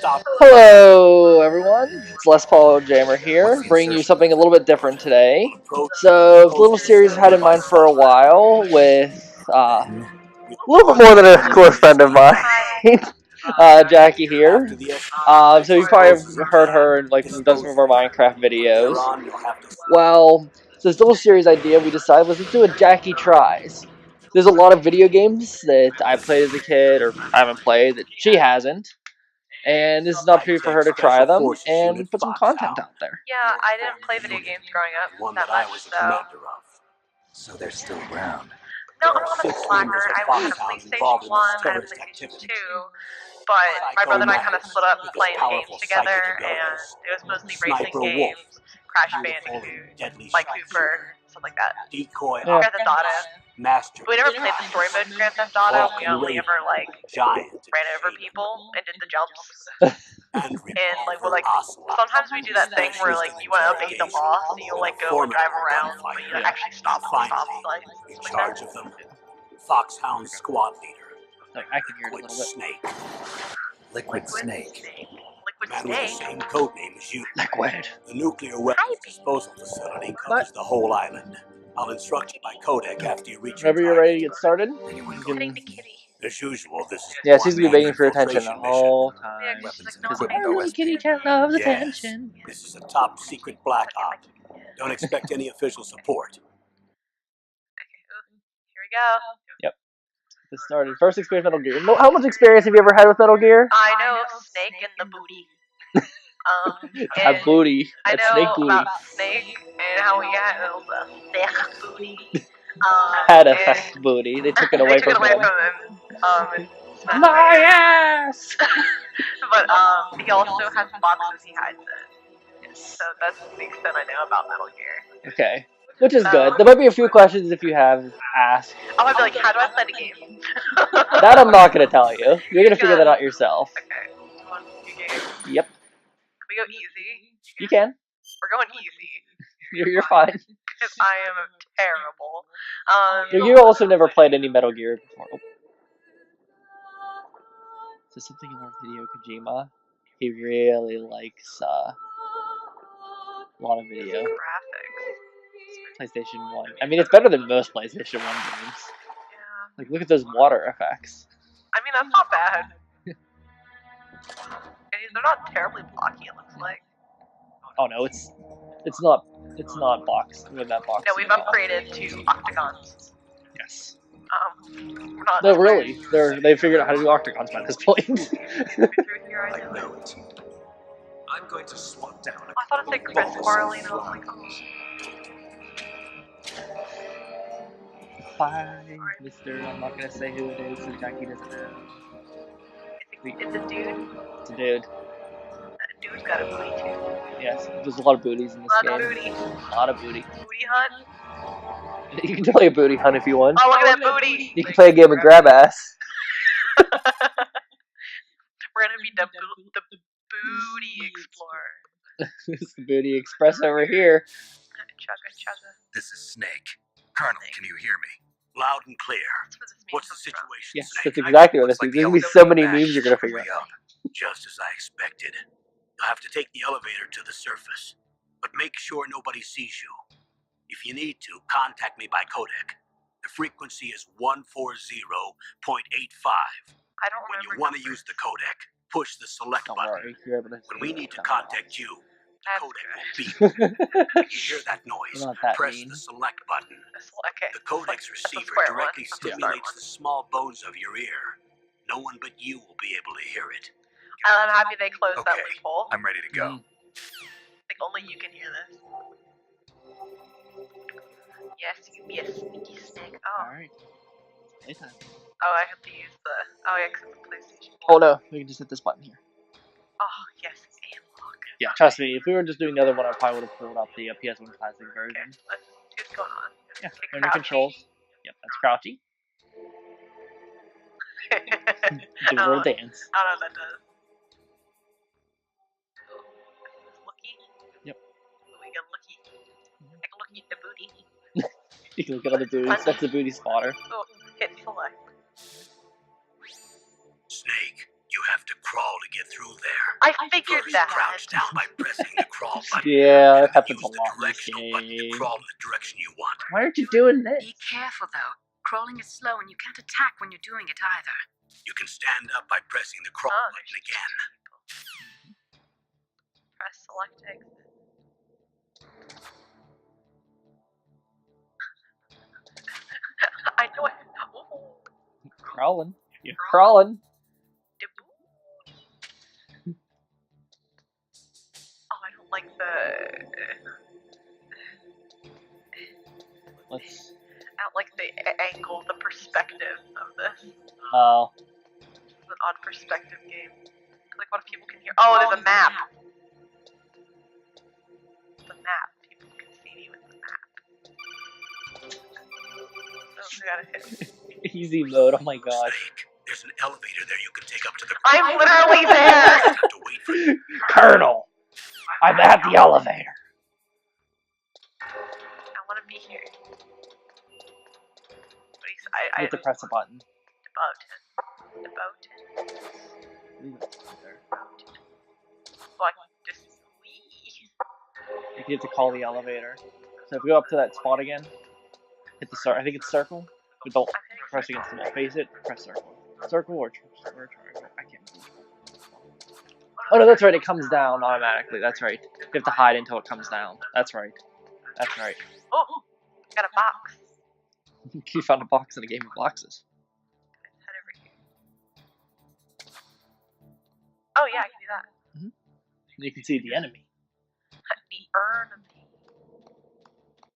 Hello, everyone. It's Les Paul Jammer here, bringing you something a little bit different today. So, the little series I've had in mind for a while with a little bit more than a close friend of mine, Jacky here. So you probably have heard her and like we've done some of our Minecraft videos. Well, so this little series idea we decided was let's do a Jacky Tries. There's a lot of video games that I played as a kid or haven't played that she hasn't. And this is an opportunity for her to try them and put some content out there. Yeah, I didn't play video games growing up that much, So they're still around. no, I'm not a slacker. I had a PlayStation 1, I had a PlayStation 2, but my brother and I kind of split up playing games together, and it was mostly racing games, Crash Bandicoot, Mike Cooper, stuff like that. Grand Theft Auto. We never played the story mode in Grand Theft Auto. We only ever ran over people and did the jumps. And sometimes we do that thing where you want to obey the law, so you go and drive around, but you actually stop at stop signs. Charge of them, Foxhound Squad Leader. I can hear it a little bit. Snake. Liquid Snake. Liquid Man with the Snake. same code name as you. Liquid. The nuclear weapons disposal facility covers the whole island. I'll instruct you by codec after you reach. Whenever you're ready to get started, Petting the kitty. As usual, this is yeah, she's gonna be begging for your attention the whole time. Yeah, she's like, Because no, our little kitty cat loves attention. This is a top secret black op. Don't expect any official support. Here we go. Yep. This started. First experience Metal Gear. How much experience have you ever had with Metal Gear? I know Snake and the booty. That booty. I That know snake booty. about Snake and how he handled the thick booty. Had a fat booty. They took it away from him. My ass! But he also has boxes he hides in. So that's the extent I know about Metal Gear. Okay. Which is good. There might be a few questions if you have asked. I might be like, how do I play the game? That I'm not going to tell you. You're going to figure that out yourself. Okay. You want a game? Yep. Can we go easy? You can. We're going easy. You're fine. Because I am terrible. You also never played any Metal Gear before. Oh. So something about Hideo Kojima. He really likes a lot of video. Graphics. PlayStation 1. I mean, it's better than most PlayStation 1 games. Yeah. Like, look at those water effects. I mean, that's not bad. And they're not terribly blocky, it looks like. Oh no, it's not boxed with that box. No, we've upgraded to octagons. Yes. We're not. No, really. They figured out how to do octagons by this point. Here, I know it. I'm going to swat down. I thought it said Chris Farley, and I was like, oh. Fine, mister. I'm not gonna say who it is, so Jacky doesn't know. It's a dude. It's a dude. That dude's got a booty too. Yes, there's a lot of booties in this game. A lot of booty. A lot of booty. Booty hunt. You can play a booty hunt if you want. Oh, look at that booty! You can play a game of grab ass. We're gonna be the booty explorer. This is the booty express over here. Chugga. This is Snake. Colonel, can you hear me? Loud and clear. What's the situation, Yes, Snake? that's exactly what this is. Looks like There's the gonna be so many elevator memes you're gonna figure battery out. up. Just as I expected. You'll have to take the elevator to the surface, but make sure nobody sees you. If you need to, contact me by codec. The frequency is 140.85. I don't When you remember want to numbers. use the codec, push the select Don't button. worry, you're able to. When we need to contact you, the That's codec will good. beep. When you hear that noise, You're not that press mean. the select button. Okay. The codec's That's the receiver square one. directly That's the stimulates start the small bones of your ear. No one but you will be able to hear it. I'm happy they closed that Okay. loophole. I'm ready to go. I think only you can hear this. Yes, you can be a sneaky snake. Oh. Alright. Anytime. Oh, I have to use the. Oh, yeah, because it's a PlayStation. Oh no, we can just hit this button here. Oh, yes, analog. Yeah, trust me, if we were just doing the other one, I probably would have pulled up the PS1 Classic version. Okay, let's see what's going on. Yeah, Okay, and the crouchy. controls. Yep, that's crouchy. I Do a little dance. I don't know what that does. Looky. Yep. We got looky. I can look at the booty. You can look at other booties. That's the booty spotter. Oh, hit select. Snake, you have to crawl to get through there. there. I figured First, that. crouch down by pressing the crawl button. Yeah, that happens Use a the lot in this directional button to game. crawl in the direction you want. Why aren't you doing this? Be careful, though. Crawling is slow and you can't attack when you're doing it either. You can stand up by pressing the crawl Oh, button again. Press select exit. I know it. Ooh. Crawling. You're crawling. Oh, I don't like the. Let's. I don't like the angle, the perspective of this. Oh. It's an odd perspective game. Like, what if people can hear? Oh, there's a map. The map. People can see me with the map. Oh, I gotta hit. Easy mode. Oh my gosh. Snake, there's an elevator there you can take up to the. I'm literally there. Have to wait for you. Colonel, I'm at the elevator. I want to be here. You have to press a button. The button. Leave it there. What? Just wee. You have to call the elevator. So if we go up to that spot again, hit the I think it's circle. But don't press against the wall. Face it. Press circle. Circle or triangle. I can't remember. Oh no, that's right. It comes down automatically. That's right. You have to hide until it comes down. That's right. That's right. Oh, got a box. You found a box in a game of boxes. Head over here. Oh yeah, I can do that. And you can see the enemy. The enemy.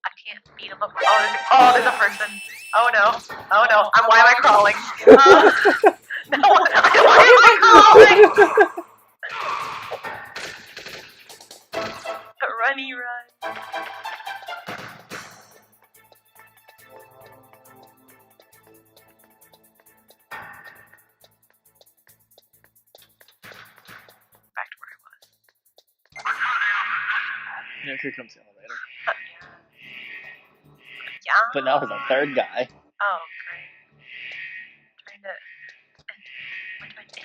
I can't beat him up. Oh, there's a person. Oh no. Oh no. Why am I crawling? No. Why am I crawling? Runny run. Back to where I was. Yeah, here comes the elevator. Yeah. But now there's a third guy. Oh, great. Trying to. What do I do?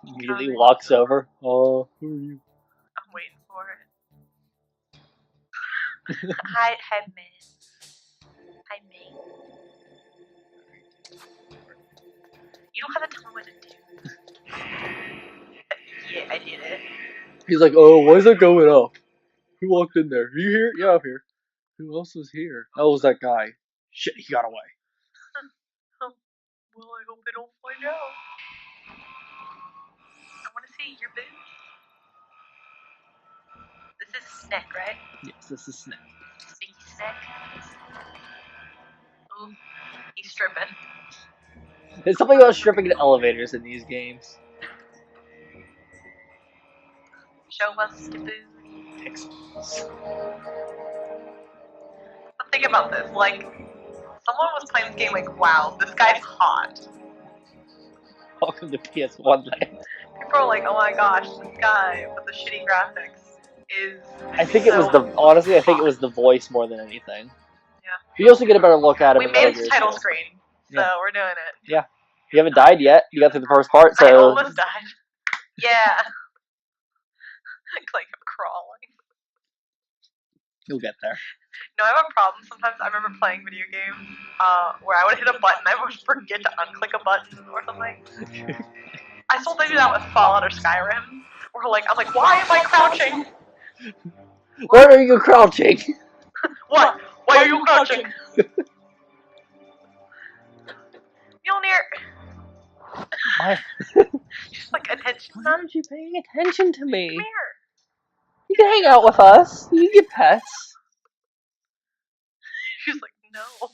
Immediately walks over. Oh, who are you? I'm waiting for it. Hi, man. Hi, man. You don't have to tell me what to do. Yeah, I did it. He's like, oh, why is it going up? Who walked in there? Are you here? Yeah, I'm here. Who else was here? Oh, it was that guy. Shit, he got away. Well, I hope they don't find out. I want to see your boobs. This is Snack, right? Yes, this is Snack. Stinky Snack. Ooh, he's stripping. There's something about stripping in elevators in these games. Show us the booty. Pixels. I'm thinking about this, like, someone was playing this game like, wow, this guy's hot. Welcome to PS1 land. People are like, oh my gosh, this guy with the shitty graphics is I think it was honestly, I think it was the voice more than anything. Yeah. You also get a better look at him. We made his title screen, so we're doing it. Yeah. You haven't died yet. You got through the first part, so... I almost died. Yeah. Like, I'm crawling. You'll get there. No, I have a problem. Sometimes I remember playing video games where I would hit a button, I would forget to unclick a button or something. I still do that with Fallout or Skyrim. Where like, I'm like, why am I crouching? Why are you crouching? What? Why are you crouching? Mjolnir. Why? Just like attention. Why aren't you paying attention to me? Come here. You can hang out with us. You can get pets. She's like, no.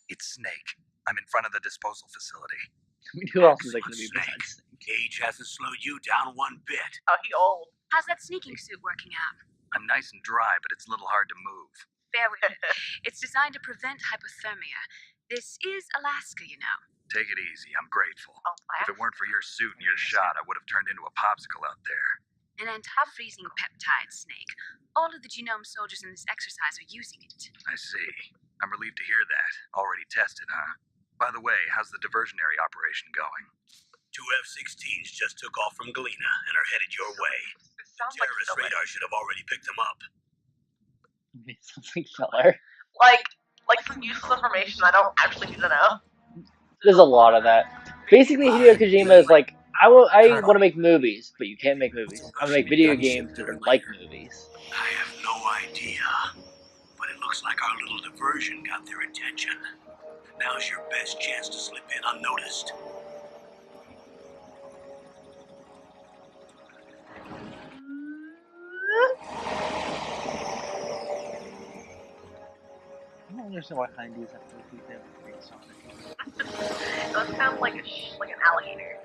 It's Snake. I'm in front of the disposal facility. I mean, who else is going to be besides Snake? Age hasn't slowed you down one bit. Oh, he old. How's that sneaking suit working out? I'm nice and dry, but it's a little hard to move. Bear with me. It's designed to prevent hypothermia. This is Alaska, you know. Take it easy. I'm grateful. Oh, If it weren't for your suit and your shot, I would have turned into a popsicle out there. An anti-freezing peptide, Snake. All of the genome soldiers in this exercise are using it. I see. I'm relieved to hear that. Already tested, huh? By the way, how's the diversionary operation going? 2 F-16s just took off from Galena and are headed your way. It sounds like Terrorist filler. radar should have already picked them up. It sounds like filler. Like some useless information I don't actually need to know. There's a lot of that. Basically, Hideo Kojima is like, I want to make movies, but you can't make movies. I'm gonna make video games that are like movies. I have no idea, but it looks like our little diversion got their attention. Now's your best chance to slip in unnoticed. I don't understand why Hindies have to repeat them every song. It was kind of like an alligator.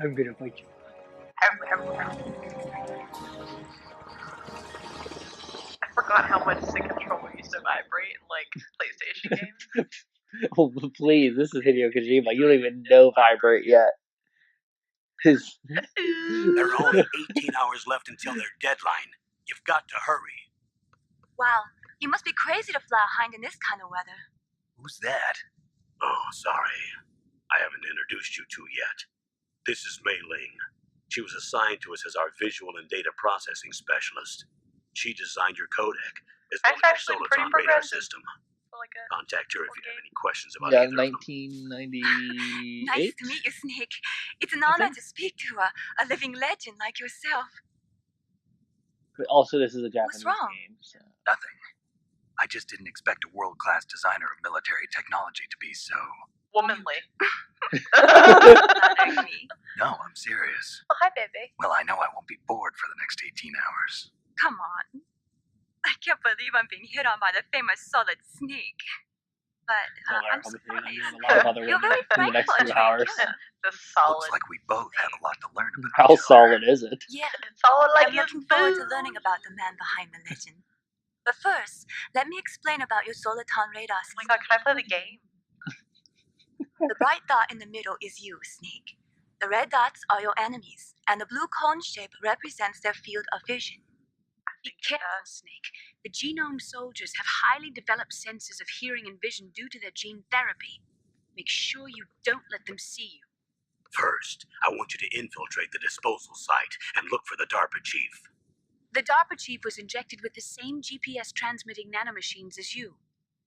I'm gonna fight you. I forgot how much the controller used to vibrate in like PlayStation games. Oh, please, this is Hideo Kojima. You don't even know Vibrate yet. There are only 18 hours left until their deadline. You've got to hurry. Wow, you must be crazy to fly a hind in this kind of weather. Who's that? Oh, sorry. I haven't introduced you to yet. This is Mei Ling. She was assigned to us as our visual and data processing specialist. She designed your codec as well as That's your actually pretty Soliton radar progressive. system. Like a Contact her if you have any questions about Yeah, either of them. 1998. Nice to meet you, Snake. It's an honor to speak to a living legend like yourself. But also, this is a Japanese wrong? game. So. Nothing. I just didn't expect a world-class designer of military technology to be so... womanly. Flattering me. No, I'm serious. Oh, hi, baby. Well, I know I won't be bored for the next 18 hours. Come on. I can't believe I'm being hit on by the famous Solid Snake. But I'm I'll be hitting surprised. you and a lot of other You're women very in the next frankful 2 and hours. The solid. Looks like we both have a lot to learn about How each other. solid is it? Yeah, Solid like I'm his looking forward to boots. learning about the man behind the legend. But first, let me explain about your Soliton radar Oh system. my god, can I play the game? The bright dot in the middle is you, Snake. The red dots are your enemies, and the blue cone shape represents their field of vision. Be careful, Snake. The genome soldiers have highly developed senses of hearing and vision due to their gene therapy. Make sure you don't let them see you. First, I want you to infiltrate the disposal site and look for the DARPA chief. The DARPA chief was injected with the same GPS transmitting nanomachines as you.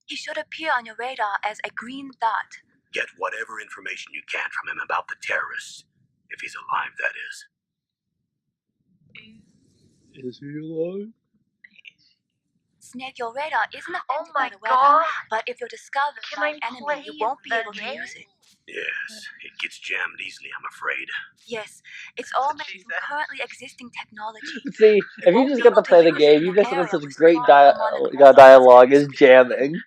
He should appear on your radar as a green dot. Get whatever information you can from him about the terrorists. If he's alive, that is. Is he alive? Snake, your radar isn't Oh affected by my the weather, god. but if you're discovered Can by I an enemy, play you won't be the able to game? use it. Yes, it gets jammed easily, I'm afraid. Yes, it's all That's what made she from said. currently existing technology. See, if you just got to play the game, you miss out on such great dialogue as jamming.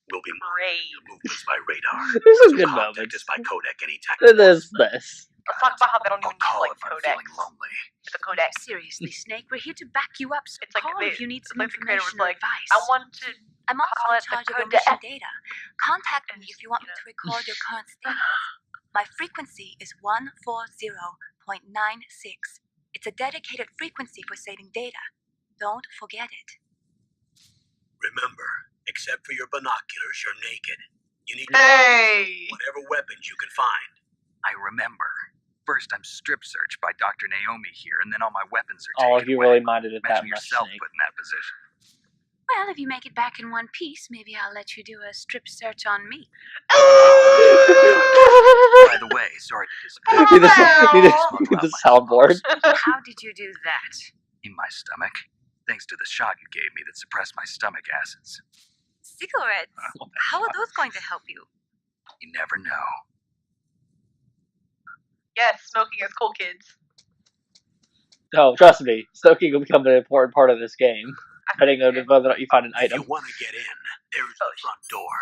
We'll be Great. monitoring your movements by radar. There's some So good contact moments. us by codec anytime. This. Let's talk about how they don't I'll even use call like if I'm feeling codecs. lonely. It's a codec. Seriously, Snake, we're here to back you up, so It's like call they- if you need it's some like the creator was information or like, advice. I want to I'm also call in it the charge of your codec. mission data. Contact me if you want me You to record your current status. My frequency is 140.96. It's a dedicated frequency for saving data. Don't forget it. Remember, except for your binoculars, you're naked. You need Hey! whatever weapons you can find. I remember. First, I'm strip searched by Dr. Naomi here, and then all my weapons are Oh, taken if you away. really minded it that Imagine much, yourself Snake. put in that position. Well, if you make it back in one piece, maybe I'll let you do a strip search on me. By the way, sorry to disappoint Need you. the soundboard. How did you do that? In my stomach, thanks to the shot you gave me that suppressed my stomach acids. Cigarettes? How are those going to help you? You never know. Yes, smoking is cool, kids. Oh, trust me, smoking will become an important part of this game. Depending on whether or not you find an If you item. want to get in, there's the front door.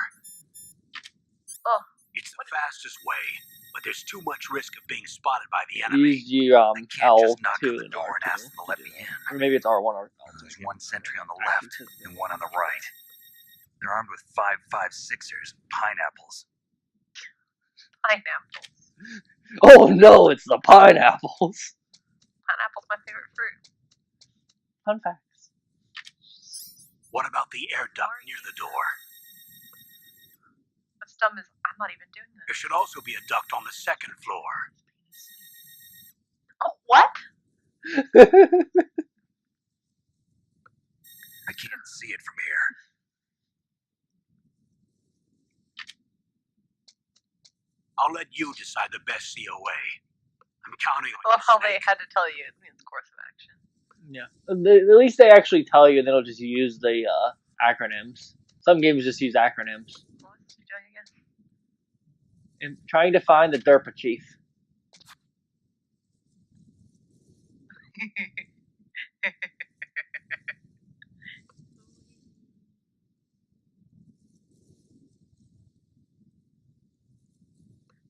Oh. It's the fastest way, but there's too much risk of being spotted by the enemy. Use your I can't just knock L2 on the and door and R2. ask them to let me in. Or maybe it's R1 or L2. There's one sentry on the left and one on the right. They're armed with 5.56ers and pineapples. Pineapple. Oh no, it's the pineapples! Pineapple's my favorite fruit. Fun facts. What about the air duct near the door? dumb is I'm not even doing There this. should also be a duct on the second floor. Oh, what? I can't see it from here. I'll let you decide the best COA. I'm counting on I love how you, they Snake. had to tell you it means course of action. Yeah. At least they actually tell you, and they don't just use the acronyms. Some games just use acronyms. What's he doing again? I'm trying to find the Derpa Chief.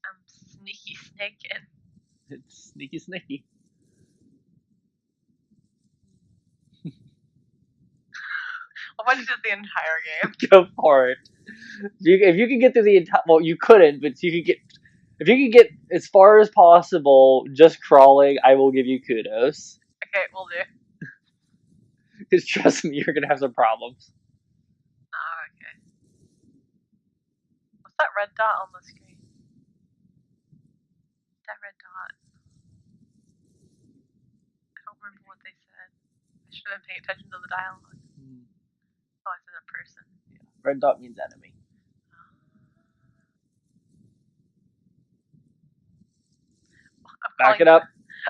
I'm sneaky snaking. It's sneaky. I'll watch this the entire game. Go for it. If you can get through the entire, well, you couldn't, but you could get. If you can get as far as possible, just crawling, I will give you kudos. Okay, we'll do. Because trust me, you're gonna have some problems. Oh, okay. What's that red dot on the screen? That red dot. I don't remember what they said. I should have been paying attention to the dialogue. Oh, it's in a person. Yeah. Red dot means enemy. Back it up.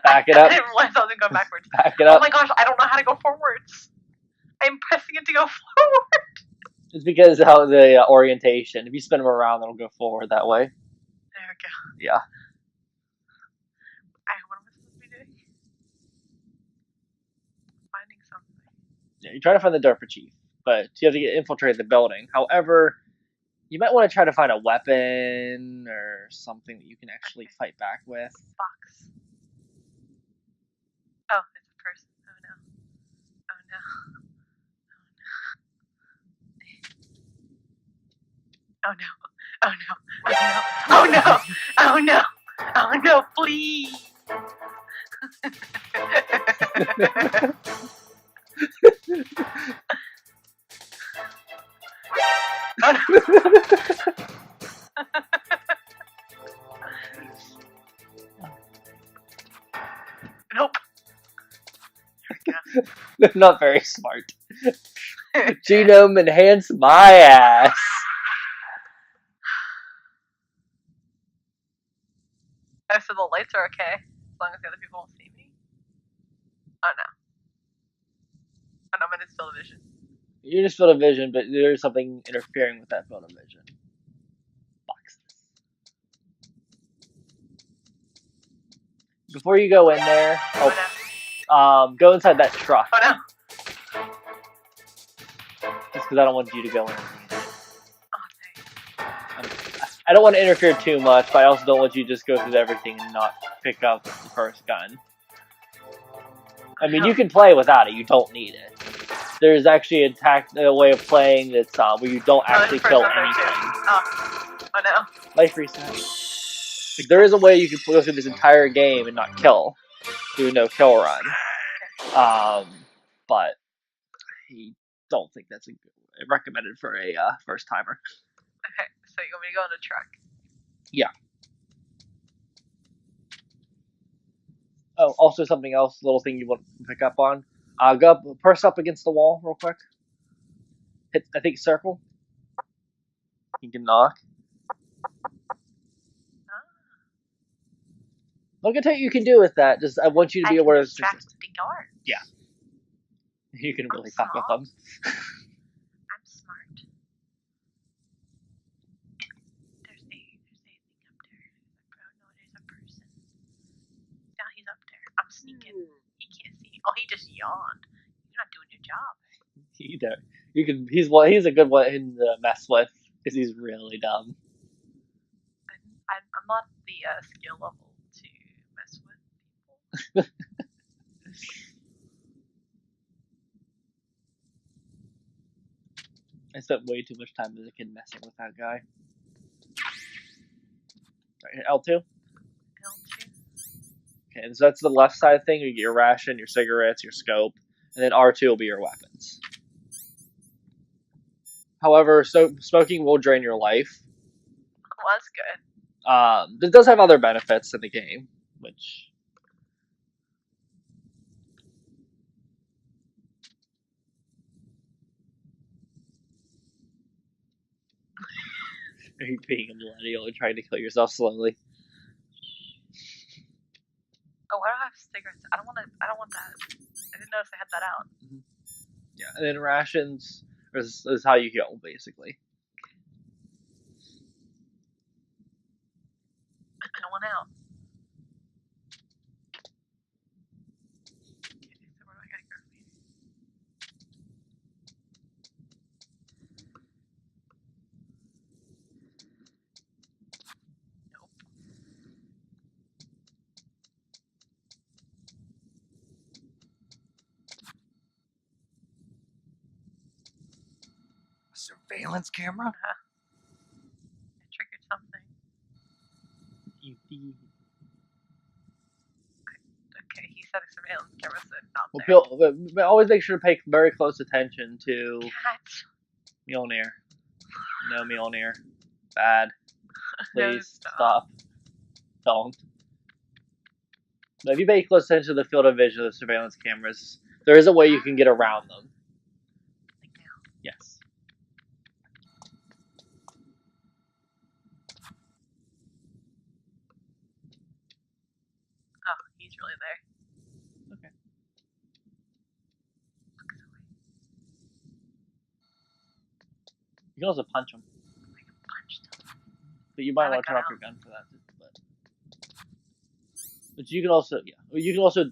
Back it I up. didn't realize I was going backwards. Back it Oh up. my gosh, I don't know how to go forwards. I'm pressing it to go forward. It's because how the orientation. If you spin them around, it'll go forward that way. There we go. Yeah. What am I supposed to be doing? Finding something. Yeah, you're trying to find the Derpa Chief, but you have to infiltrate the building. However, you might want to try to find a weapon or something that you can actually fight back with. Box. Oh, it's a person. Oh no. Oh no. Oh no. Oh no. Oh no. Oh no. Oh no, please. Oh no. Nope. There we go. Not very smart. Genome enhance my ass. Oh, so the lights are okay as long as the other people won't see me. Oh no. Oh no, I'm in field of vision. You just field of vision, but there's something interfering with that field of vision. Boxes. Before you go in there, go inside that truck. Oh no. Just because I don't want you to go in. Oh, thanks. I don't want to interfere too much, but I also don't want you to just go through everything and not pick up the first gun. I mean, you can play without it. You don't need it. There's actually a way of playing that's where you don't actually kill anything. Oh no. Life reset. Like, there is a way you can go through this entire game and not kill. Do no kill run. But I don't think that's recommended for a first timer. Okay, so you want me to go in the truck? Yeah. Oh, also something else, little thing you want to pick up on. Go up, press up against the wall real quick. Hit, I think, circle. You can knock. Look at what you can do with that. Just I want you to be aware of the guard. Yeah. You can really fuck with them. I'm smart. There's a thing up there. Oh no, there's a person. Now he's up there. I'm sneaking. He can't see. Oh, he just yawned. You're not doing your job. Either. You can. He's a good one to mess with because he's really dumb. I'm not the skill level to mess with people. I spent way too much time as a kid messing with that guy. Right, L2? L2. Okay, so that's the left side thing. You get your ration, your cigarettes, your scope, and then R2 will be your weapons. However, so smoking will drain your life. Well, that's good. It does have other benefits in the game, which. Are you being a millennial and trying to kill yourself slowly? Oh, why do I have cigarettes? I don't want that. I didn't notice I had that out. Yeah, and then rations is how you heal, basically. I don't want out. Okay, so where do I gotta go from here? Nope. A surveillance camera? I triggered something. Okay, he said a surveillance camera, so it's not there. But always make sure to pay very close attention to Cat. Mjolnir. No Mjolnir. Bad. No, Please stop. stop. Don't. But if you pay close attention to the field of vision of the surveillance cameras, there is a way you can get around them. Like now. Yes. Oh, he's really there. Okay. You can also punch them. I can punch them. But you might I want to turn got off your gun for that. But you can also,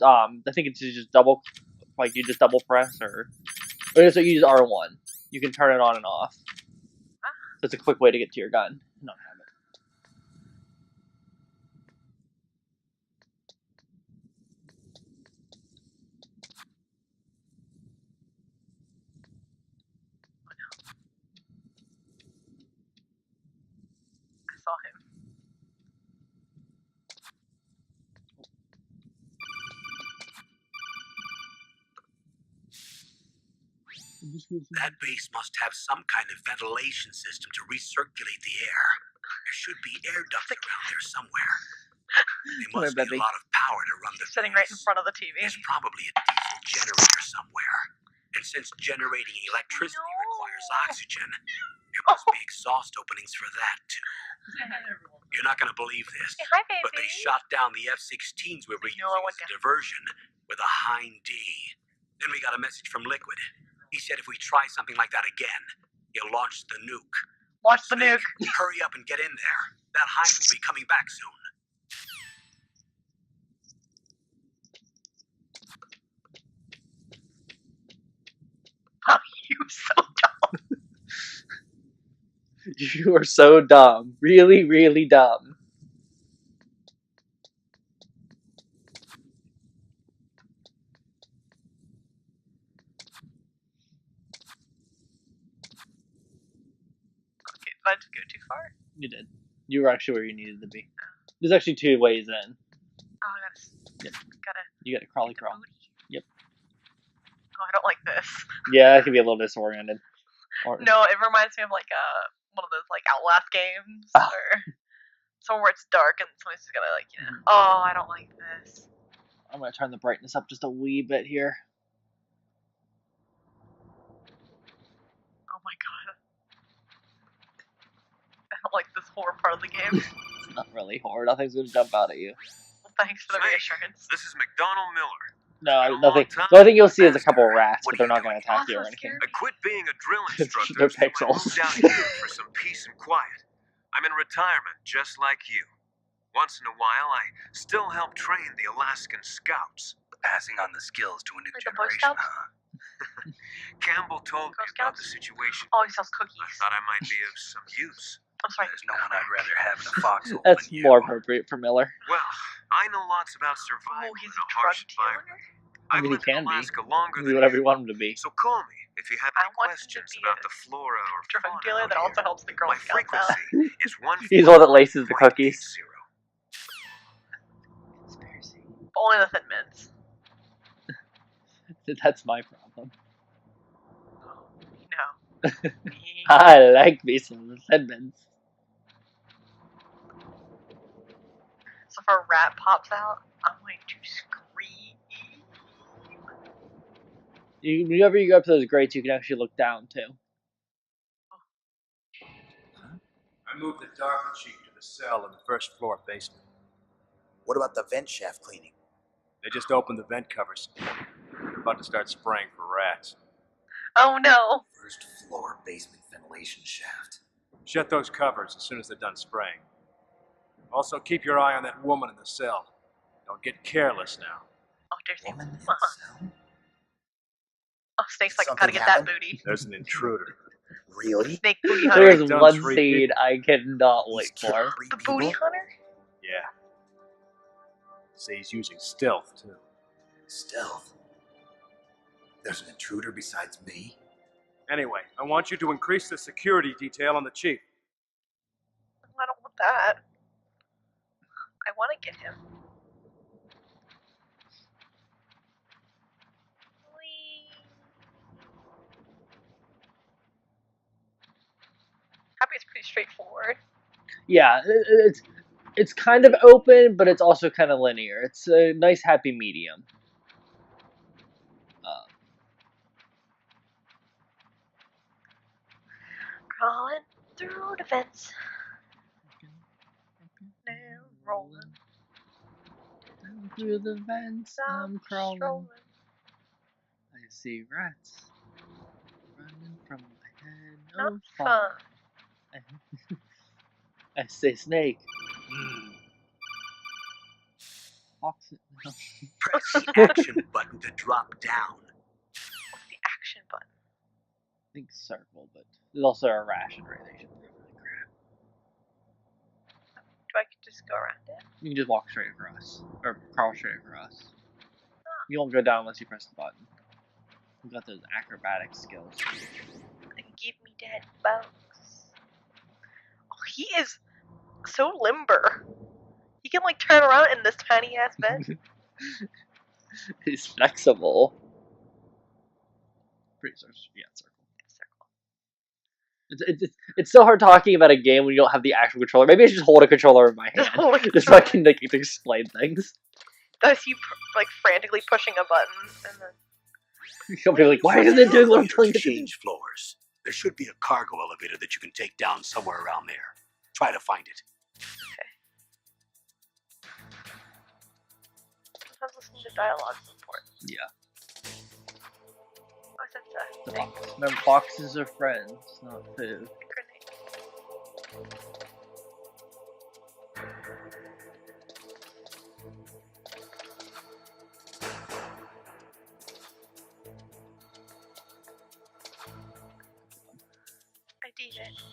I think it's just double, like you just double press or so you use R1. You can turn it on and off. So it's a quick way to get to your gun. Not have it. I saw him. That base must have some kind of ventilation system to recirculate the air. There should be air ducts around there somewhere. They must need a lot of power to run the Sitting right in front of the TV. There's probably a diesel generator somewhere. And since generating electricity requires oxygen, there must be exhaust openings for that too. You're not going to believe this, Say hi, baby. but they shot down the F-16s we were using as a diversion with a Hind D. Then we got a message from Liquid. He said if we try something like that again, he'll launch the nuke. Launch the nuke. Hurry up and get in there. That Hind will be coming back soon. Oh, you so dumb. You are so dumb. Really, really dumb. Okay, did I just go too far? You did. You were actually where you needed to be. There's actually 2 ways in. Oh, I gotta. You gotta crawly crawl. Booty. Yep. Oh, I don't like this. Yeah, it can be a little disoriented. Or, No, it reminds me of like one of those like Outlast games or somewhere where it's dark and somebody's just gotta like Oh, I don't like this. I'm gonna turn the brightness up just a wee bit here. Oh my god. I don't like this horror part of the game. It's not really horror. Nothing's gonna jump out at you. Well, thanks for the reassurance. This is McDonald Miller. No, nothing. The only thing you'll see is a couple of rats, but they're not gonna attack you or anything. I quit being a drill They're instructor, so I pixels. moved out here for some peace and quiet. I'm in retirement, just like you. Once in a while, I still help train the Alaskan Scouts, passing on the skills to a new Like the Boy generation, Scouts? huh? Campbell told me Girl about the Scouts? situation. Oh, he sells cookies. I thought I might be of some use. I'm sorry. There's no one I'd rather have in a foxhole That's than you. more appropriate for Miller. Well, I know lots about survival Oh, he's in a a harsh drug environment. dealer? I I've mean, he lived in can be. Alaska longer He can than be whatever you. you want him to be. So call me if you have I any want him to questions be about a the flora or drug fauna dealer out that here. also helps the Girl My Scouts out. frequency is 1 He's the one that laces the cookies. Only the Thin Mints. That's my problem. No. I like me some Thin Mints. So if a rat pops out, I'm going to scream. Whenever you go up to those grates, you can actually look down too. I moved the dark chief to the cell in the first floor basement. What about the vent shaft cleaning? They just opened the vent covers. They're about to start spraying for rats. Oh no! First floor basement ventilation shaft. Shut those covers as soon as they're done spraying. Also, keep your eye on that woman in the cell. Don't get careless now. Oh, there's a Woman in the cell? Oh, Snake's like, Something gotta get happened? that booty. There's an intruder. Really? Snake booty There hunter. is Done one 3 scene people. I cannot He's wait killed for. 3 The people? booty hunter? Yeah. Say he's using stealth, too. Stealth? There's an intruder besides me? Anyway, I want you to increase the security detail on the chief. I don't want that. I want to get him. Happy it's pretty straightforward. Yeah, it's kind of open, but it's also kind of linear. It's a nice happy medium. Crawling through the vents. Now rolling. Through the vents, I'm crawling. strolling. I see rats running from my head. Not Oh, fun. I say snake. Fox. No. Press the action button to drop down. What's the action button? I think circle, but there's also a ration radiation. Do I just go around it? You can just walk straight across, or crawl straight across. You won't go down unless you press the button. You got those acrobatic skills. Give me dead bugs. Oh, he is so limber. He can like turn around in this tiny ass bed. He's flexible. Pretty circle. Yeah, circle. It's so hard talking about a game when you don't have the actual controller. Maybe I should just hold a controller in my hand, just so I can like explain things. That's you like frantically pushing a button, and then You'll be like, "Why isn't it doing what I'm Elevator telling to it to do?" change floors. There should be a cargo elevator that you can take down somewhere around there. Try to find it. sometimes listening to dialogue is important. Yeah. Oh, I said The that. box. Remember, boxes are friends, not food. Grenade. I did it.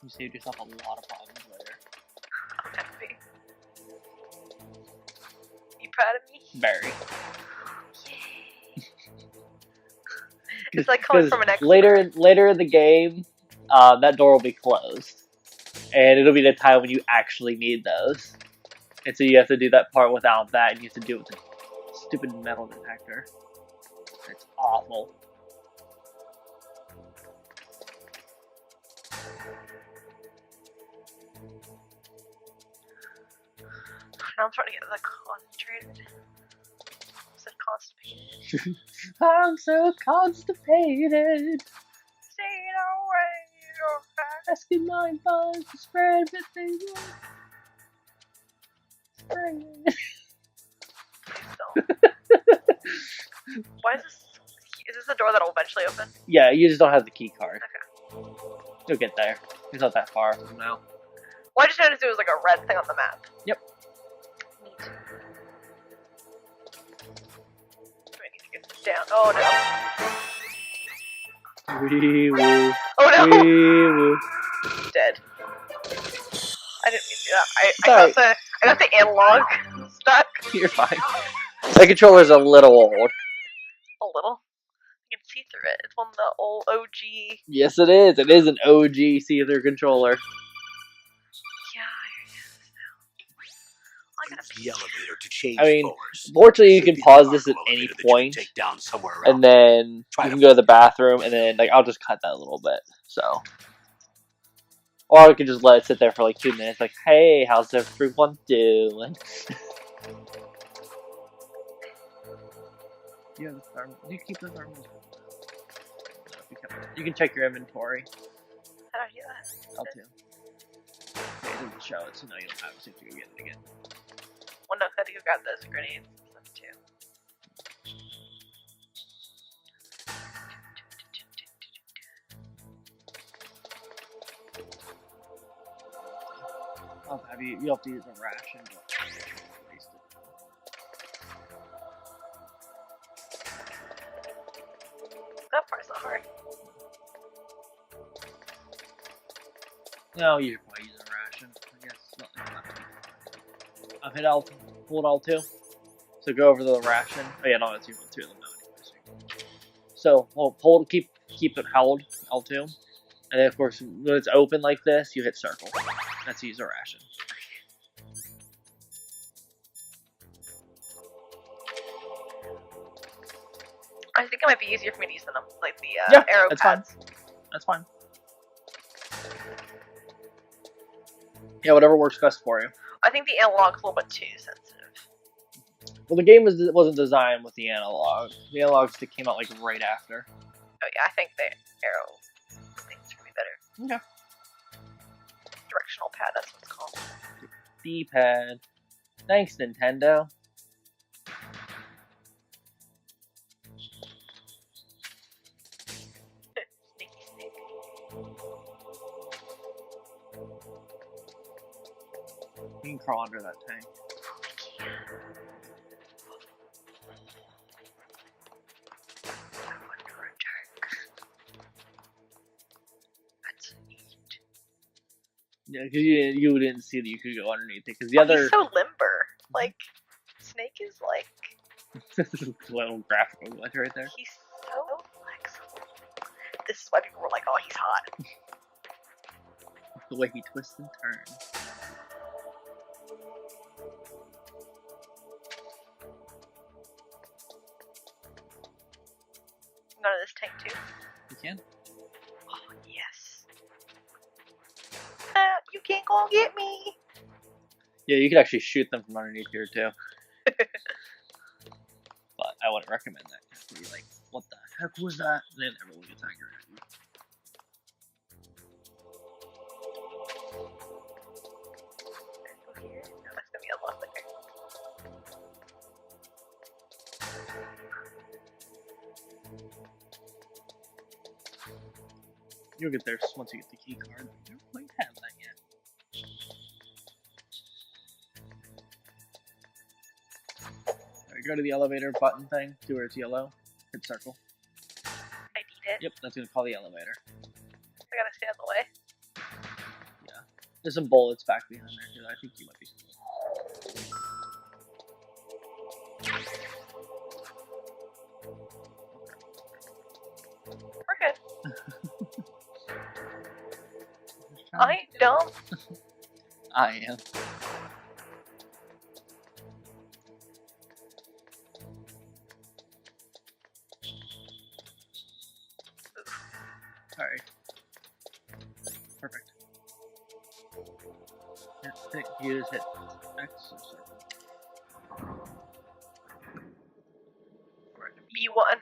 You saved yourself a lot of problems later. I'm happy. You proud of me? Very. It's like coming from an expert. Later in the game, that door will be closed, and it'll be the time when you actually need those. And so you have to do that part without that, and you have to do it with the stupid metal detector. It's awful. Now I'm trying to get like concentrated. I said constipated. I'm so constipated. Say no way, you're fast. Asking my buns to spread, but they won't spread. Please don't. Why is this? Is this the door that'll eventually open? Yeah, you just don't have the key card. Okay. You'll get there. It's not that far from now. Well, I just noticed it was like a red thing on the map. Yep. Neat. Do I need to get this down? Oh no. Wee woo. Oh no! Wee woo. Dead. I didn't mean to do that. I got the analog stuck. You're fine. The controller's a little old. A little. I can see through it. It's one of the old OG. Yes, it is. It is an OG see-through controller. Yeah, I gotta The pee. elevator to change I mean, floors. fortunately, you Should can be the pause this at cargo any elevator that you can point, take down somewhere around and then Try you to can go to the find it. bathroom, and then like I'll just cut that a little bit. So, or I could just let it sit there for like 2 minutes. Like, hey, how's everyone doing? You have the thermal. Do you keep the thermal? You can check your inventory. How do I do that? L2. Okay, it doesn't show it, so now you don't have to go get it again. Well, no, I think you got those grenades and stuff too. I'll have you have to use a ration, but waste it. That part's not hard. No, you should probably use a ration. I guess not. I've hit L, hold L2. So go over to the ration. Oh yeah, no, it's even 2 of them now anyway. So hold, keep it held L2, and then of course when it's open like this, you hit circle. That's use a ration. I think it might be easier for me to use them, like the arrow that's pads. fine. That's fine. Yeah, whatever works best for you. I think the analog's a little bit too sensitive. Well, the game wasn't designed with the analog. The analog stick came out like right after. Oh yeah, I think the arrow thing's gonna be better. Okay. Directional pad, that's what it's called. D-pad. Thanks, Nintendo. Sneaky snake. You can crawl under that tank. That's neat. Yeah, because you didn't see that you could go underneath it. Because the other He's so limber. Like, Snake is like... little graphical glitch right there. He's so flexible. This is why people were like, oh, he's hot. The way he twists and turns. Go to this tank too. You can? Oh, yes. You can't go get me. Yeah, you could actually shoot them from underneath here too. But I wouldn't recommend that. You'd be like, what the heck was that? And then everyone gets angry at you. Go here. No, that's gonna be a lot quicker. You'll get there once you get the key card. You don't quite have that yet. Alright, go to the elevator button thing. See where it's yellow. Hit circle. I need it. Yep, that's gonna call the elevator. I gotta stay out of the way. Yeah. There's some bullets back behind there too. I think you might be We're good. I ain't dumb. I am. Alright. Perfect. You just hit X or circle. B1.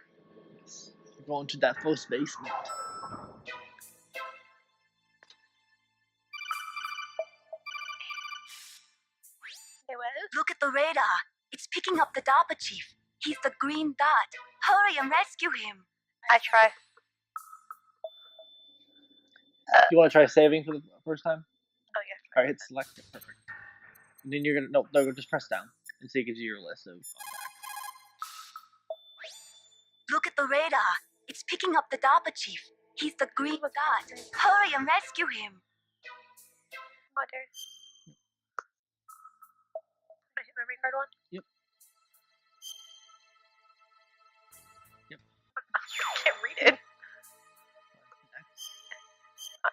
You're going to that first basement. Look at the radar. It's picking up the DARPA chief. He's the green dot. Hurry and rescue him. I try. You want to try saving for the first time? Oh yeah. Alright, hit select. Perfect. And then you're gonna no, just press down, and so it gives you your list of contacts. Look at the radar. It's picking up the DARPA chief. He's the green dot. Hurry and rescue him. Mother. I hit memory card one? Yep. I can't read it.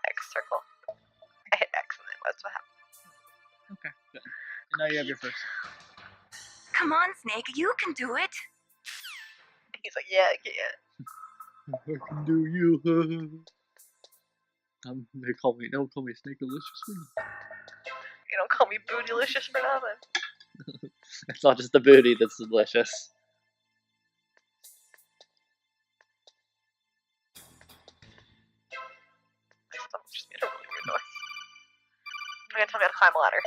X circle. I hit X and then that's what happened. Okay, good. And now you have your first. Come on, Snake, you can do it. He's like, yeah, I can. I can do you. They call me. Don't call me Snake Delicious. You don't call me bootylicious for nothing. It's not just the booty that's delicious. My stomach just made a really weird noise. You're gonna tell me how to climb a ladder.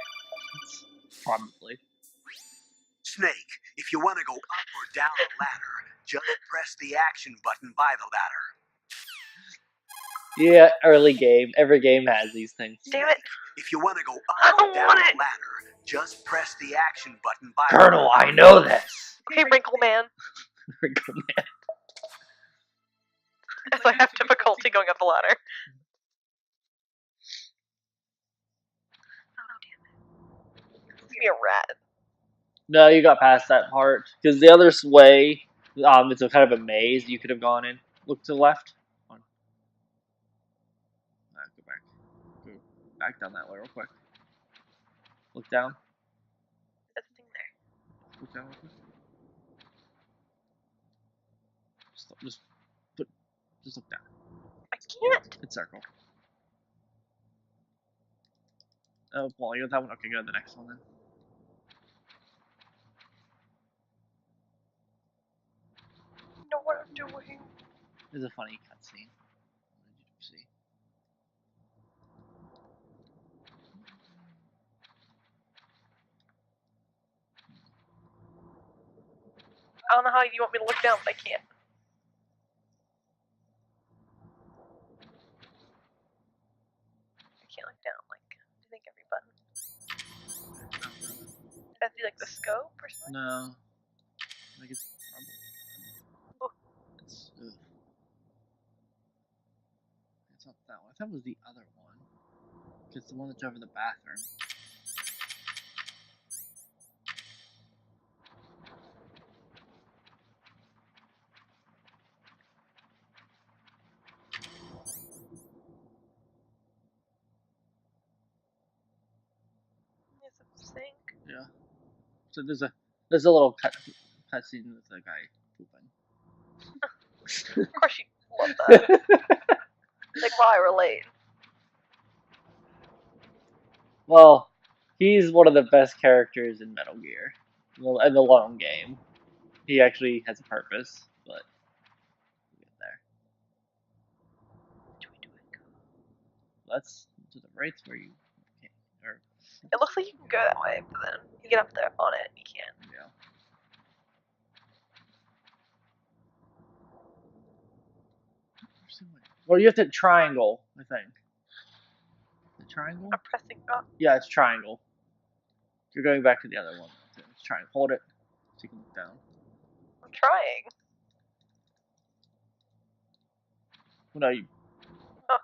Probably. Snake, if you want to go up or down the ladder, just press the action button by the ladder. Yeah, early game. Every game has these things. Damn it. If you want to go I up don't or down want the it. ladder, just press the action button by Colonel, the ladder. I know this. Okay, Wrinkle Man. Wrinkle Man. As I have difficulty going up the ladder. Oh, damn it. Let's be a rat. No, you got past that part. Because the other way, it's a kind of a maze you could have gone in. Look to the left. Go back. Go back down that way real quick. Look down. There's a thing there. Look down real quick. Just look down. I can't. Hit circle. Oh, well, you got that one? Okay, go to the next one then. You know what I'm doing. There's a funny cutscene. What did you see? I don't know how you want me to look down, but I can't. I can't look down. Like, I think every button. Does that be like the scope or something? No. I think it's Oh. It's not that one. I thought it was the other one. It's the one that's over the bathroom. Is it the sink? Yeah. So there's a little cutscene with the guy pooping. Of course you love that. Like, wow, I relate. Well, he's one of the best characters in Metal Gear. In the long game. He actually has a purpose, but we'll get there. What do we do? That's to the right where you can't. Or, It looks like you can go that way, but then you get up there on it and you can't. yeah. Well, you have to triangle, I think. The triangle? I'm pressing up. Yeah, it's triangle. You're going back to the other one. It's triangle. Hold it so you can look down. I'm trying. Well, no, you. Oh.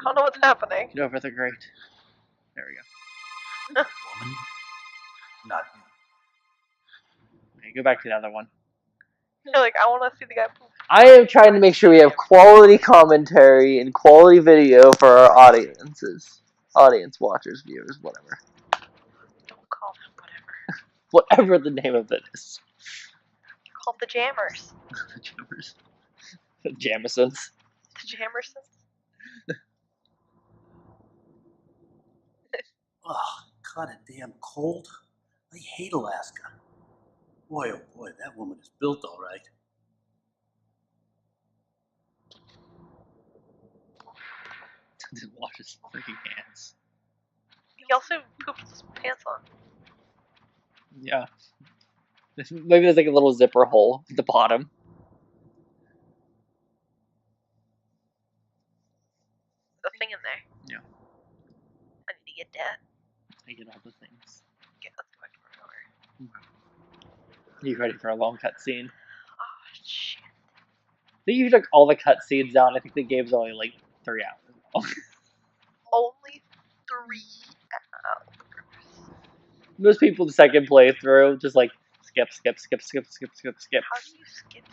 I don't know what's happening. Get over the grate. There we go. Woman? Not me. Okay, go back to the other one. You're like, I want to see the guy poop. I am trying to make sure we have quality commentary and quality video for our audiences. Audience, watchers, viewers, whatever. Don't call them whatever. Whatever the name of it is. You're called the Jammers. The Jammers. The Jamisons. The Jammersons. Ugh, kind of damn cold. I hate Alaska. Boy, oh boy, that woman is built all right. Didn't wash his freaking hands. He also pooped his pants on. Yeah. Maybe there's like a little zipper hole at the bottom. The thing in there. Yeah. I need to get that. I get all the things. Okay, let's go back to where we were. You ready for a long cutscene? Oh, shit. I think you took all the cutscenes down. I think the game's only like 3 hours long. Only 3 hours. Most people the second playthrough just like Skip. How do you skip?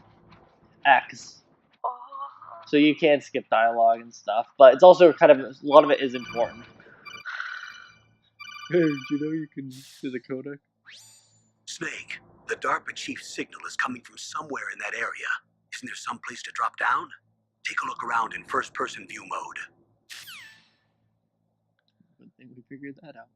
X. Oh. So you can skip dialogue and stuff, but it's also kind of a lot of it is important. Hey, do you know you can do the codec? Snake, the DARPA chief's signal is coming from somewhere in that area. Isn't there some place to drop down? Take a look around in first-person view mode. Good thing we figured that out.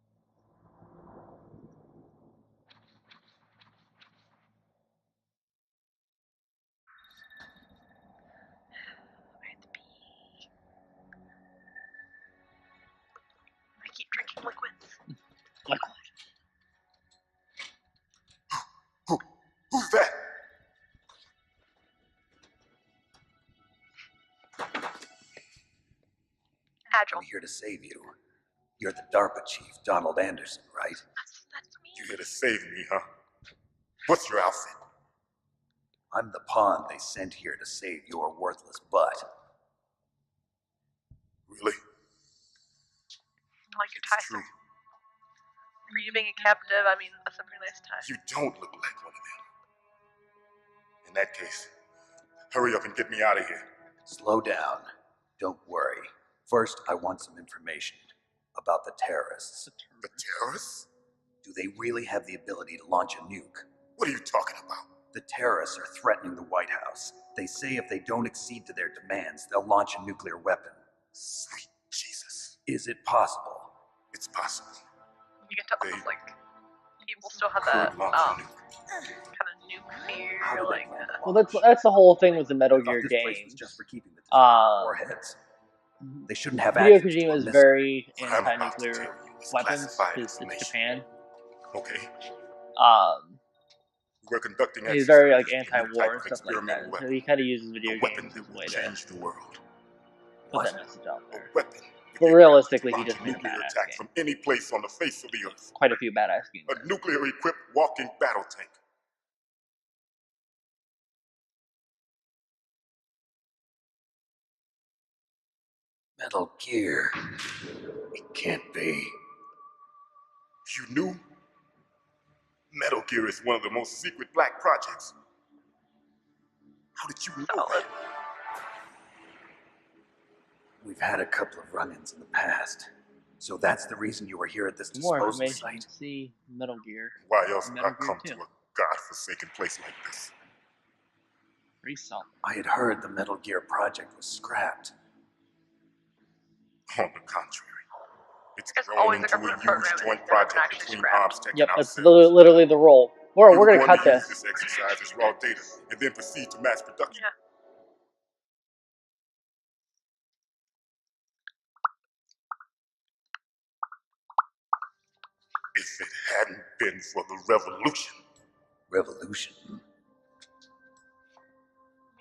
I keep drinking liquids. Liquid. Who's that? Agile. I'm here to save you. You're the DARPA chief, Donald Anderson, right? That's me. You here to save me, huh? What's your outfit? I'm the pawn they sent here to save your worthless butt. Really? I like your It's tie. true. For you being a captive, I mean, that's a pretty nice tie. You don't look like one of them. In that case, hurry up and get me out of here. Slow down. Don't worry. First, I want some information about the terrorists. The terrorists? Do they really have the ability to launch a nuke? What are you talking about? The terrorists are threatening the White House. They say if they don't accede to their demands, they'll launch a nuclear weapon. Sweet Jesus. Is it possible? It's possible. You get to They almost like people still have could that launch a nuke. kind of nuke fear, How did like they plan to Well, launch? that's the whole thing with the I Metal thought Gear this place was games. just for keeping the Um, warheads. They shouldn't have Hideo access to Kojima a is missile. very What I'm about to anti-nuclear tell you is weapons. classified It's information. Japan. Okay. He's We're conducting very like exercises with a new anti-war type and of stuff like experimental that. weapon. So he kind of uses A video weapon games as that a will way to change the world. put What? that message out A there. weapon. But realistically, he just made a nuclear badass attack game. from any place on the face of the earth. Quite a few badass games. A nuclear-equipped walking battle tank. Metal Gear. It can't be. You knew? Metal Gear is one of the most secret black projects. How did you know solid. that? We've had a couple of run-ins in the past. So that's the reason you were here at this For more disposal information, site? see Metal Gear. Why else would I Metal Gear come 2. to a godforsaken place like this? Pretty solid. I had heard the Metal Gear project was scrapped. On the contrary. It's There's grown always a into a government huge program that's joint never been project actually between scrapped. Arms Tech Yep, and that's ourselves. literally the role. We're We were gonna going cut to use this. this exercise as raw data and then proceed to mass production. Yeah. If it hadn't been for the revolution, Revolution. You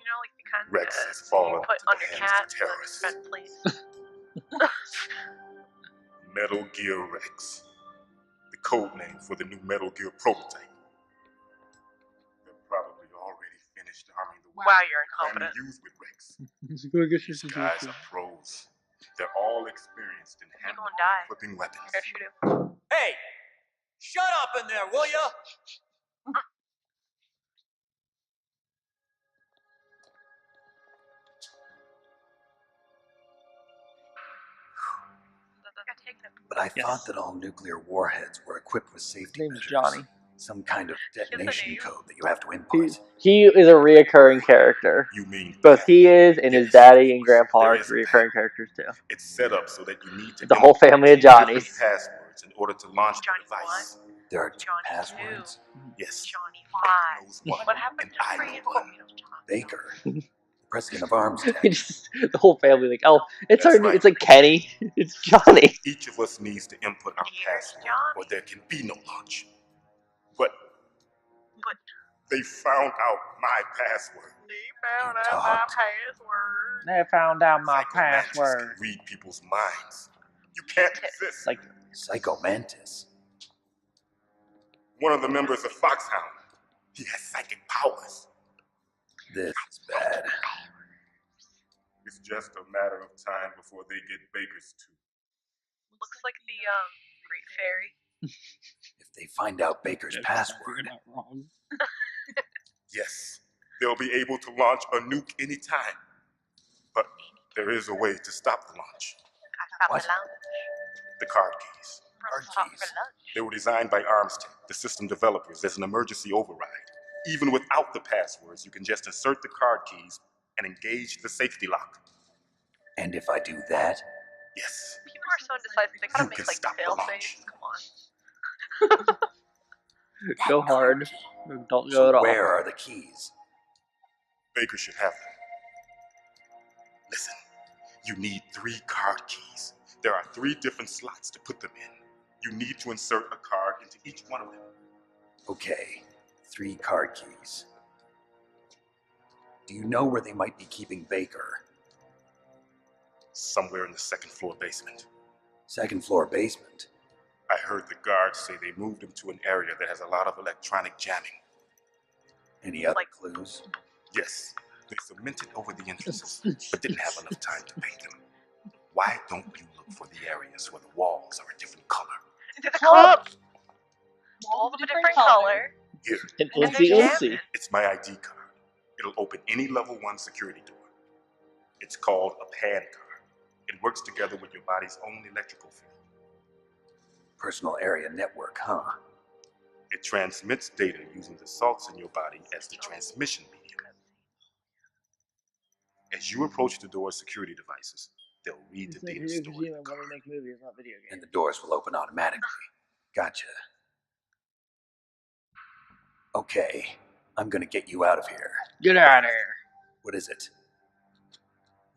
know, like the kind Rex that has fallen you put into on the your hands cat of to terrorists. prevent police. Metal Gear Rex, the code name for the new Metal Gear prototype. They're probably already finished arming the Wow, you're plan to incompetent. use with Rex. Go get These guys are pros. They're all experienced in You're handling gonna die. and equipping weapons. You're gonna shoot him. Hey! Shut up in there, will ya? But I Yes. thought that all nuclear warheads were equipped with safety His name's measures. Johnny. Some kind of detonation name. code that you have to input. He is a reoccurring character. You mean Both that? he is and his Yes, daddy and grandpa there are is a reoccurring pattern. characters too. It's set up so that you need to The whole input family of two different Johnnies. passwords in order to launch the Johnny device. There are two Johnny passwords. Yes. Johnny Baker 5. knows one, What happened and to I Free know one. Baker, the president of Arms Tech. The whole family like, oh, it's That's our new. right. It's like Kenny. It's Johnny. Each of us needs to input our Dear password, Johnny. or there can be no launch. But But they found out my password. they found You out my talked. password. They found out my Psycho Mantis password. can read people's minds. You can't resist. Like, Psycho Mantis. One of the members of Foxhound. He has psychic powers. This is bad. It's just a matter of time before they get Baker's too. Looks like the Great Fairy. If they find out Baker's password, You're not wrong. Yes, they'll be able to launch a nuke anytime. But there is a way to stop the launch. What? The card keys. Card keys. They were designed by Armstead, the system developers, as an emergency override. Even without the passwords, you can just insert the card keys and engage the safety lock. And if I do that? Yes. People are so indecisive. They gotta You make can like stop the fail launch. safes. Come on. Go hard. Don't go So at all. where are the keys? Baker should have them. Listen, you need 3 card keys. There are 3 different slots to put them in. You need to insert a card into each one of them. Okay, 3 card keys. Do you know where they might be keeping Baker? Somewhere in the 2nd floor basement. 2nd floor basement? I heard the guards say they moved him to an area that has a lot of electronic jamming. Any other Like- clues? Yes, they cemented over the entrances, but didn't have enough time to paint them. Why don't you look for the areas where the walls are a different color? To the club! All of a different color. Here, And And let's see, they're let's see. jamming. it's my ID card. It'll open any level 1 security door. It's called a PAN card. It works together with your body's own electrical field. Personal area network, huh? It transmits data using the salts in your body as the transmission medium. As you approach the door's security devices, they'll read the data Hideo stored in Kojima the wanted card. to make movies, not video games. And the doors will open automatically. Gotcha. Okay, I'm gonna get you out of here. Get out of here. What is it?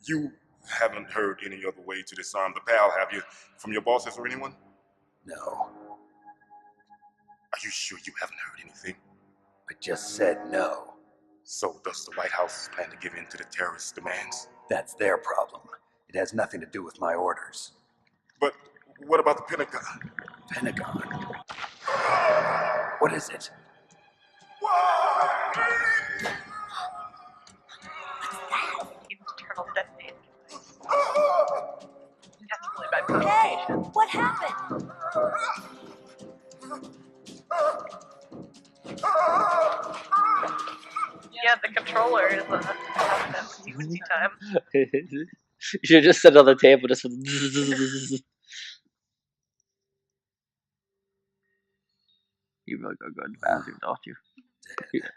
You haven't heard any other way to disarm the PAL, have you? From your bosses or anyone? No. Are you sure you haven't heard anything? I just said no. So does the White House plan to give in to the terrorists' demands? That's their problem. It has nothing to do with my orders. But what about the Pentagon? Pentagon? What is it? Internal detonating. That's really bad communication. What happened? Yeah, the controller is having that woozy time. You should have just set it on the table just with You really go go in the bathroom, don't you?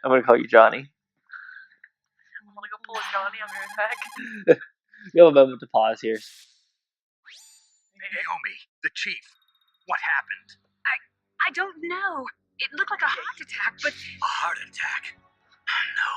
I'm gonna call you Johnny. I'm gonna go pull a Johnny. I'll be right back. You have a moment to pause here. Naomi, the chief. What happened? I don't know. It looked like a heart attack, but A heart attack? No.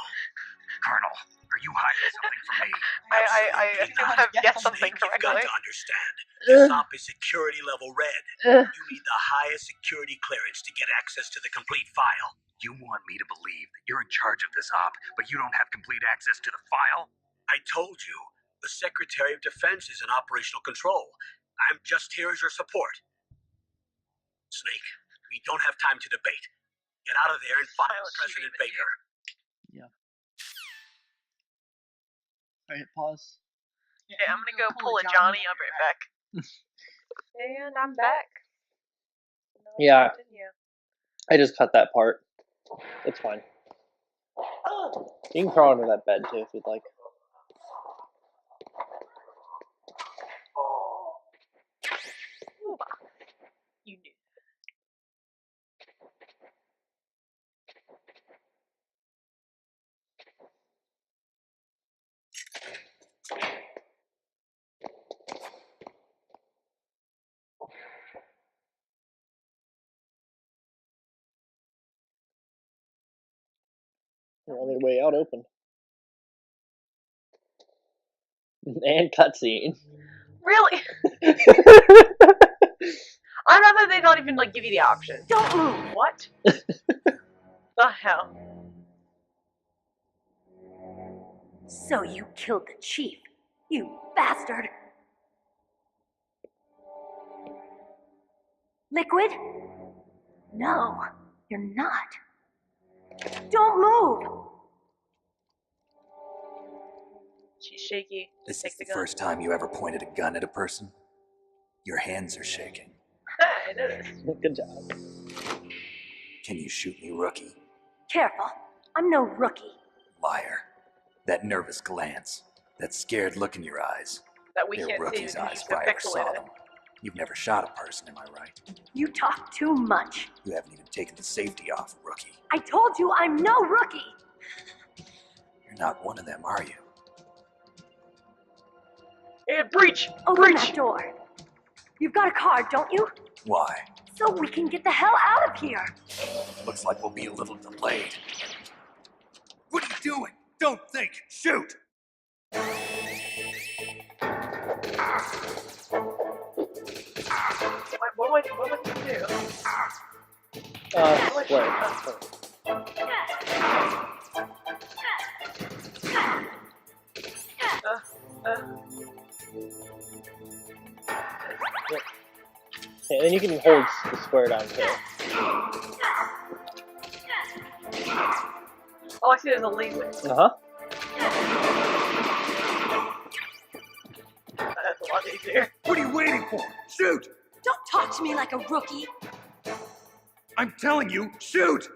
Colonel, are you hiding something from me? I assume I've guessed something Snake, you've got correctly. to understand. The top is security level red. Uh, You need the highest security clearance to get access to the complete file. You want me to believe that you're in charge of this op, but you don't have complete access to the file? I told you, the Secretary of Defense is in operational control. I'm just here as your support. Snake, we don't have time to debate. Get out of there and find Silent President treatment Baker. Alright, pause. Okay, I'm gonna go pull a Johnny. I'll be right back. And I'm back. Now let's Yeah. continue. I just cut that part. It's fine. You can crawl under that bed too if you'd like. Ooh-bah. You knew. The only way out open. And cutscene. Really? I'd rather they not even like give you the option. Don't move. What? The hell? so you killed the chief. You bastard. Liquid? No, you're not. Don't move. She's shaky. This Take is the gun. first time you ever pointed a gun at a person? Your hands are shaking. I noticed. Good job. Can you shoot me, rookie? Careful. I'm no rookie. Liar. That nervous glance. That scared look in your eyes. That we They're can't see rookie's because eyes she's if I ever saw pixelated. them. You've never shot a person, am I right? You talk too much. You haven't even taken the safety off, rookie. I told you I'm no rookie. You're not one of them, are you? Hey, breach! Open Breach! that door. You've got a card, don't you? Why? So we can get the hell out of here. Looks like we'll be a little delayed. What are you doing? Don't think. Shoot! What would you do? Split. Yeah, and then you can hold the square down too. All I see is a laser. Uh-huh. That's a lot easier. What are you waiting for? Shoot! Don't talk to me like a rookie. I'm telling you, shoot!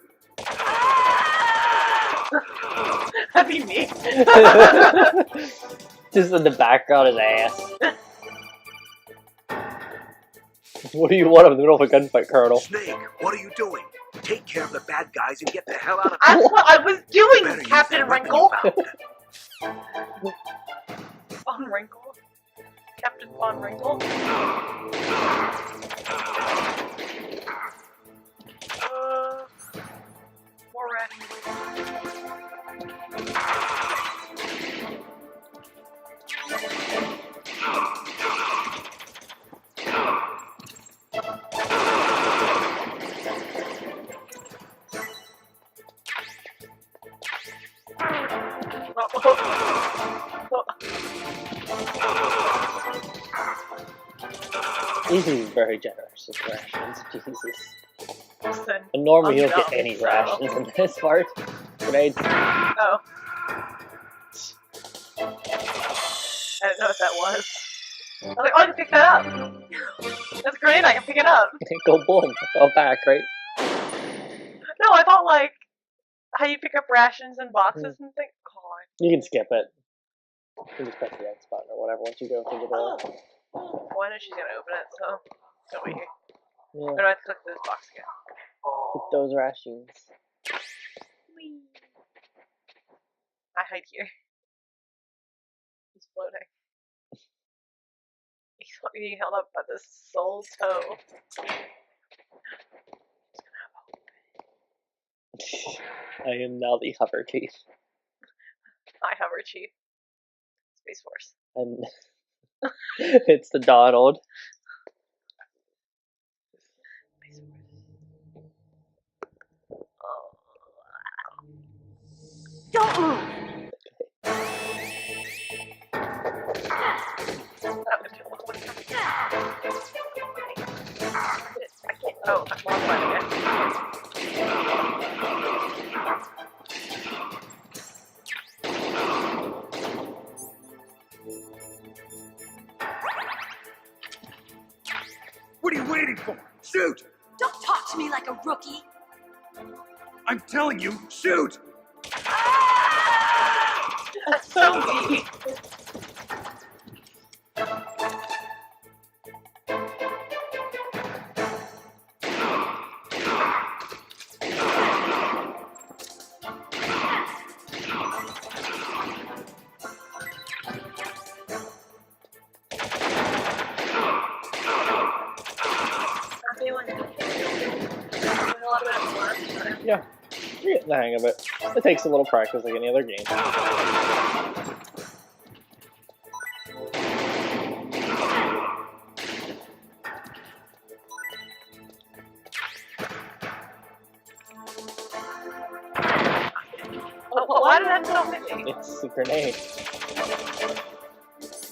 That'd be me. Just in the background, his ass. What do you want in the middle of a gunfight, Colonel? Snake, what are you doing? Take care of the bad guys and get the hell out of That's here. what I was doing, Better use Captain that weapon Wrinkle. you found. Von Wrinkle. Captain Von Wrinkle. More rat. He's very generous with rations, Jesus. Listen, And normally you I'm don't get dumb, any so- rations in this part. Grenades. Oh. I didn't know what that was. I was like, oh, I can pick that up. That's great, I can pick it up. Go boom. Go back, right? No, I thought like how you pick up rations and boxes and things. God. You can skip it. You can just press the X button or whatever once you go through the door. Well, I know she's gonna open it, so go wait here. Yeah. Or do I have to click this box again? With those rations. Whee. I hide here. He's floating. He's being held up by the sole toe. I am now the hover chief. I hover chief. Space Force. And it's the Donald. Space Force. Oh. Don't move. I can't. Oh, I'm lost by again. What are you waiting for? Shoot! Don't talk to me like a rookie. I'm telling you, shoot! That's so mean. Yeah. You're getting the hang of it. It takes a little practice like any other game. Why did that so many? It's a grenade.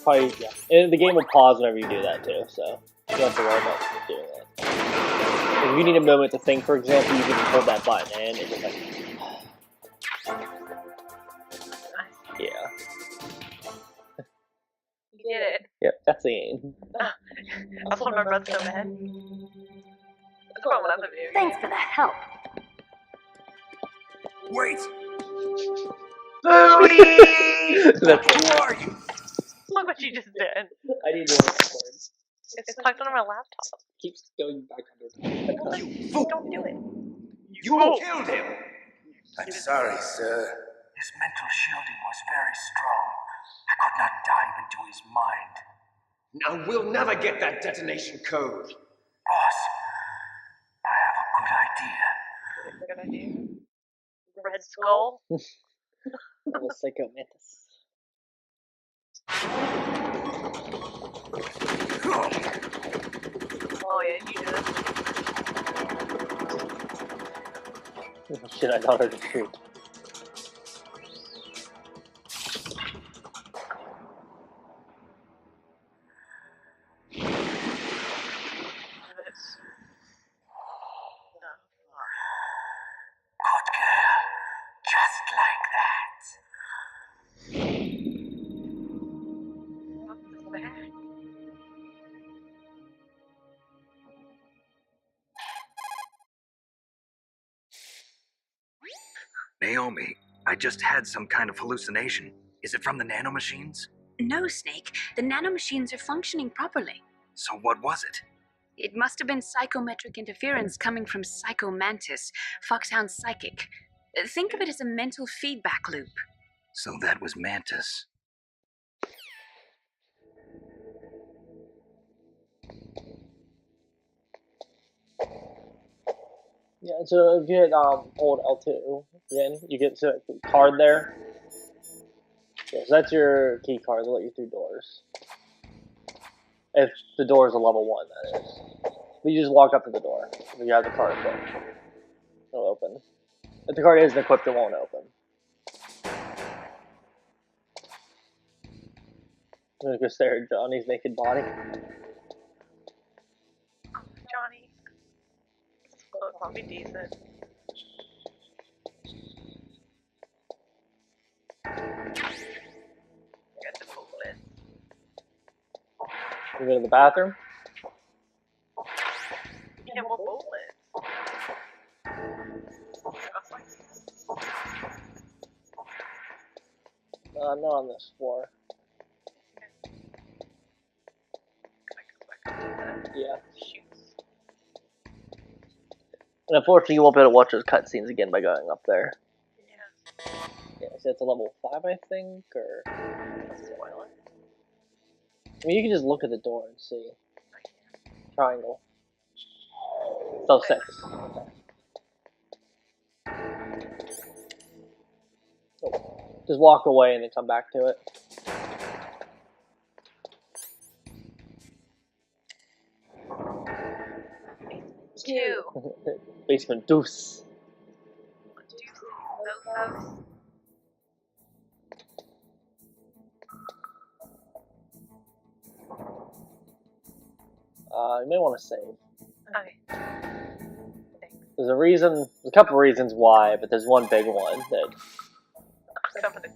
Probably, yeah. And the game will pause whenever you do that too, so you don't have to worry about doing that. If you need a moment to think, for example, you can hold that button and it's just like... Yeah. You did it. Yep, that's the aim. I was holding my breath so bad. That's what I want to do. Thanks for the help. Wait! Booty! That's Who are you? Look what you just did. I need more words. It's plugged into my laptop. Keeps going back under. Well, then You fool! don't do it. You fool. killed him! I'm sorry, sir. His mental shielding was very strong. I could not dive into his mind. Now we'll never get that detonation code. Boss, I have a good idea. Good idea. Red Skull. Little psycho mantis. Oh yeah, you do this. Oh, shit, I thought her to shoot. Good girl. Just like that. What's that? Naomi, I just had some kind of hallucination. Is it from the nanomachines? No, Snake. The nanomachines are functioning properly. So what was it? It must have been psychometric interference coming from Psycho Mantis, Foxhound's psychic. Think of it as a mental feedback loop. So that was Mantis. Yeah, so if you hit hold L2 again, you get to a card there. Yeah, so that's your key card to let you through doors. If the door is a level 1, that is. But you just walk up to the door. If you have the card equipped, it'll open. If the card isn't equipped, it won't open. I'm gonna go stare at Johnny's naked body. Johnny. Clothes will be decent. Get the bullet. You go to the bathroom. Yeah, more bullets. I'm not on this floor. Yeah. Shoots. And unfortunately, you won't be able to watch those cutscenes again by going up there. Yeah. Yeah, so it's a level 5, I think, or... Spoil it. I mean, you can just look at the door and see. Triangle. So 6. Okay. Oh. Just walk away and then come back to it. Two. Basement deuce. You may want to save. Okay. There's a couple reasons why, but there's one big one that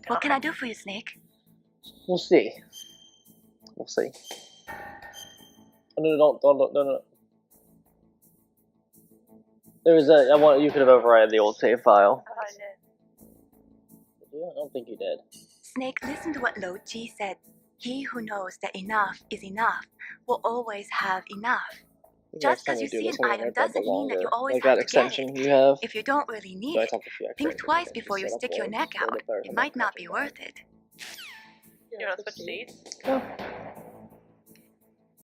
What can I do for you, Snake? we'll see. We'll see. Oh, no. There was you could have overridden the old save file. I did. Yeah, I don't think you did. Snake, listen to what Lo Ji said. He who knows that enough is enough will always have enough. Just because you see an item doesn't mean that you always like have that to get extension it. you have. If you don't really need So I it, talked to a few extra think twice things before you set up stick your for neck a little out. bit better It than might that not be extension. worth it. You want to switch seats? No.